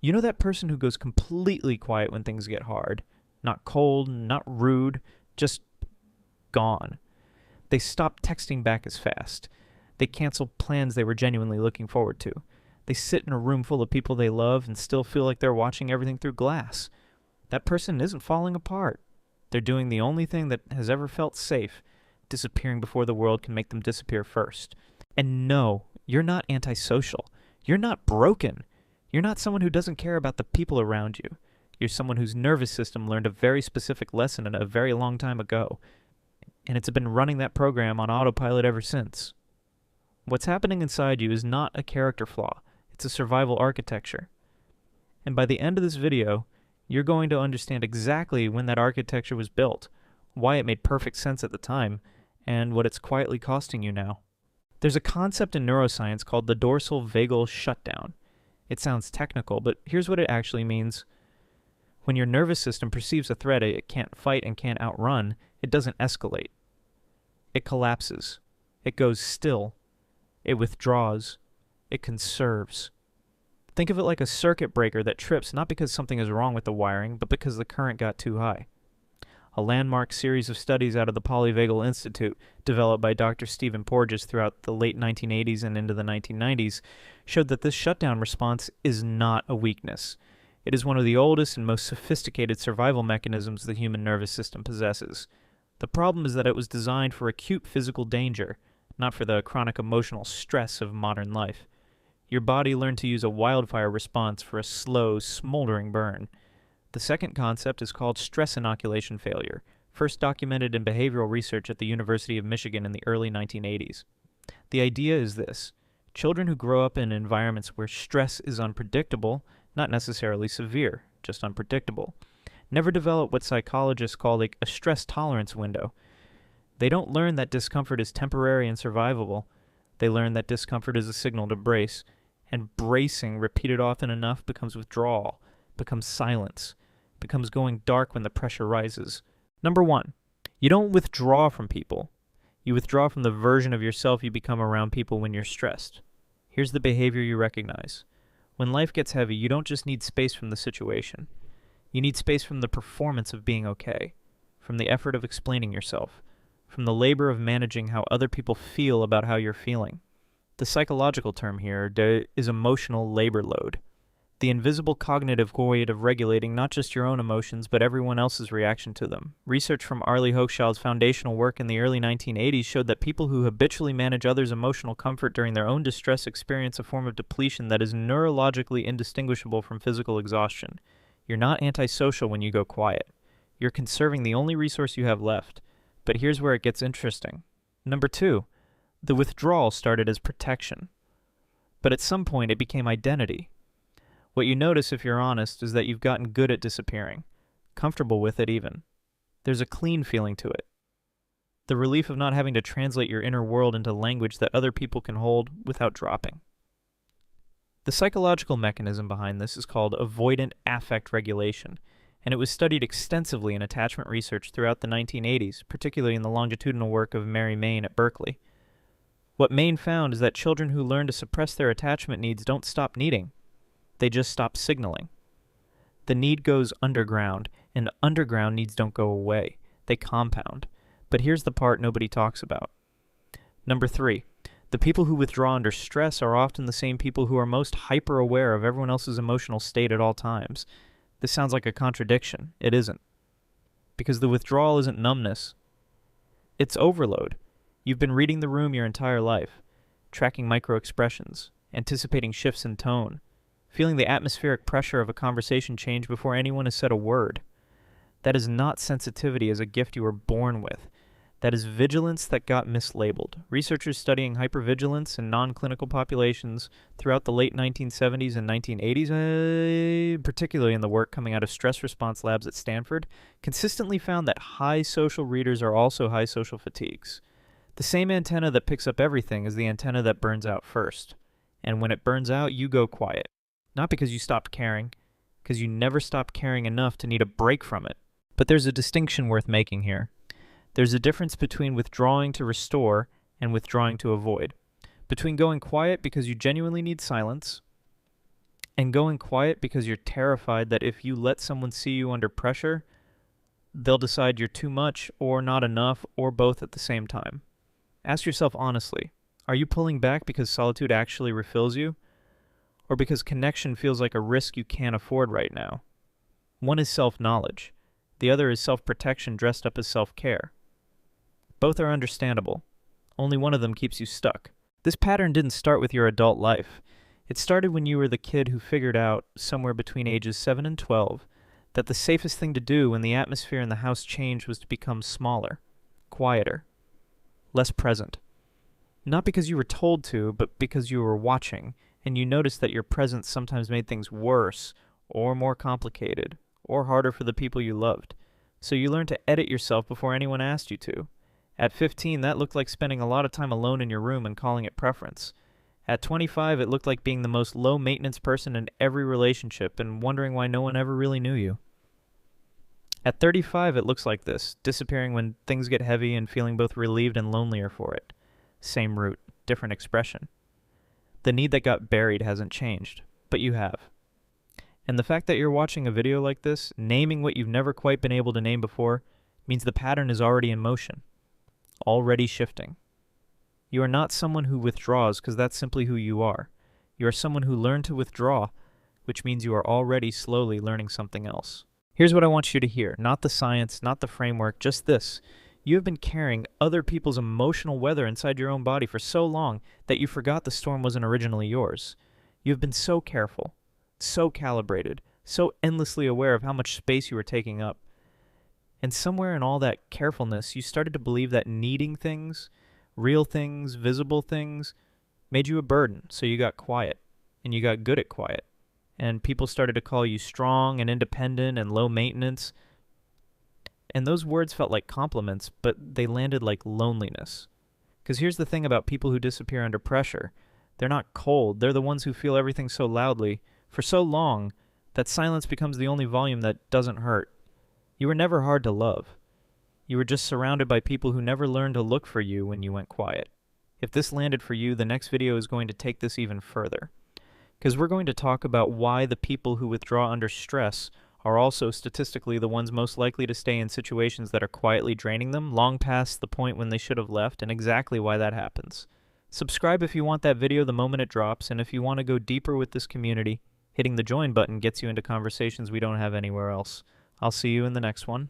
You know that person who goes completely quiet when things get hard? Not cold, not rude, just gone. They stop texting back as fast. They cancel plans they were genuinely looking forward to. They sit in a room full of people they love and still feel like they're watching everything through glass. That person isn't falling apart. They're doing the only thing that has ever felt safe, disappearing before the world can make them disappear first. And no, you're not antisocial. You're not broken. You're not someone who doesn't care about the people around you. You're someone whose nervous system learned a very specific lesson a very long time ago, and it's been running that program on autopilot ever since. What's happening inside you is not a character flaw. It's a survival architecture. And by the end of this video, you're going to understand exactly when that architecture was built, why it made perfect sense at the time, and what it's quietly costing you now. There's a concept in neuroscience called the Dorsal Vagal Shutdown. It sounds technical, but here's what it actually means. When your nervous system perceives a threat it can't fight and can't outrun, it doesn't escalate. It collapses. It goes still. It withdraws. It conserves. Think of it like a circuit breaker that trips not because something is wrong with the wiring, but because the current got too high. A landmark series of studies out of the Polyvagal Institute, developed by Dr. Stephen Porges throughout the late 1980s and into the 1990s, showed that this shutdown response is not a weakness. It is one of the oldest and most sophisticated survival mechanisms the human nervous system possesses. The problem is that it was designed for acute physical danger, not for the chronic emotional stress of modern life. Your body learned to use a wildfire response for a slow, smoldering burn. The second concept is called stress inoculation failure, first documented in behavioral research at the University of Michigan in the early 1980s. The idea is this: children who grow up in environments where stress is unpredictable, not necessarily severe, just unpredictable, never develop what psychologists call a stress tolerance window. They don't learn that discomfort is temporary and survivable. They learn that discomfort is a signal to brace, and bracing repeated often enough becomes withdrawal, becomes silence, becomes going dark when the pressure rises. Number 1, you don't withdraw from people. You withdraw from the version of yourself you become around people when you're stressed. Here's the behavior you recognize. When life gets heavy, you don't just need space from the situation. You need space from the performance of being okay, from the effort of explaining yourself, from the labor of managing how other people feel about how you're feeling. The psychological term here is emotional labor load. The invisible cognitive weight of regulating not just your own emotions, but everyone else's reaction to them. Research from Arlie Hochschild's foundational work in the early 1980s showed that people who habitually manage others' emotional comfort during their own distress experience a form of depletion that is neurologically indistinguishable from physical exhaustion. You're not antisocial when you go quiet. You're conserving the only resource you have left. But here's where it gets interesting. Number 2, the withdrawal started as protection. But at some point it became identity. What you notice, if you're honest, is that you've gotten good at disappearing, comfortable with it even. There's a clean feeling to it. The relief of not having to translate your inner world into language that other people can hold without dropping. The psychological mechanism behind this is called Avoidant Affect Regulation, and it was studied extensively in attachment research throughout the 1980s, particularly in the longitudinal work of Mary Main at Berkeley. What Main found is that children who learn to suppress their attachment needs don't stop needing. They just stop signaling. The need goes underground, and underground needs don't go away. They compound. But here's the part nobody talks about. Number 3, the people who withdraw under stress are often the same people who are most hyper-aware of everyone else's emotional state at all times. This sounds like a contradiction. It isn't. Because the withdrawal isn't numbness. It's overload. You've been reading the room your entire life, tracking micro-expressions, anticipating shifts in tone, feeling the atmospheric pressure of a conversation change before anyone has said a word. That is not sensitivity as a gift you were born with. That is vigilance that got mislabeled. Researchers studying hypervigilance in non-clinical populations throughout the late 1970s and 1980s, particularly in the work coming out of stress response labs at Stanford, consistently found that high social readers are also high social fatigues. The same antenna that picks up everything is the antenna that burns out first. And when it burns out, you go quiet. Not because you stopped caring, because you never stopped caring enough to need a break from it. But there's a distinction worth making here. There's a difference between withdrawing to restore and withdrawing to avoid. Between going quiet because you genuinely need silence And going quiet because you're terrified that if you let someone see you under pressure, they'll decide you're too much or not enough or both at the same time. Ask yourself honestly, are you pulling back because solitude actually refills you? Or because connection feels like a risk you can't afford right now? One is self-knowledge. The other is self-protection dressed up as self-care. Both are understandable. Only one of them keeps you stuck. This pattern didn't start with your adult life. It started when you were the kid who figured out, somewhere between ages 7 and 12, that the safest thing to do when the atmosphere in the house changed was to become smaller, quieter, less present. Not because you were told to, but because you were watching, and you noticed that your presence sometimes made things worse, or more complicated, or harder for the people you loved. So you learned to edit yourself before anyone asked you to. At 15, that looked like spending a lot of time alone in your room and calling it preference. At 25, it looked like being the most low-maintenance person in every relationship and wondering why no one ever really knew you. At 35, it looks like this, disappearing when things get heavy and feeling both relieved and lonelier for it. Same root, different expression. The need that got buried hasn't changed, but you have. And the fact that you're watching a video like this, naming what you've never quite been able to name before, means the pattern is already in motion, already shifting. You are not someone who withdraws because that's simply who you are. You are someone who learned to withdraw, which means you are already slowly learning something else. Here's what I want you to hear, not the science, not the framework, just this. You have been carrying other people's emotional weather inside your own body for so long that you forgot the storm wasn't originally yours. You have been so careful, so calibrated, so endlessly aware of how much space you were taking up. And somewhere in all that carefulness, you started to believe that needing things, real things, visible things, made you a burden, so you got quiet, and you got good at quiet. And people started to call you strong and independent and low maintenance. And those words felt like compliments, but they landed like loneliness. Because here's the thing about people who disappear under pressure. They're not cold. They're the ones who feel everything so loudly, for so long, that silence becomes the only volume that doesn't hurt. You were never hard to love. You were just surrounded by people who never learned to look for you when you went quiet. If this landed for you, the next video is going to take this even further. Because we're going to talk about why the people who withdraw under stress are also statistically the ones most likely to stay in situations that are quietly draining them long past the point when they should have left, and exactly why that happens. Subscribe if you want that video the moment it drops, and if you want to go deeper with this community, hitting the join button gets you into conversations we don't have anywhere else. I'll see you in the next one.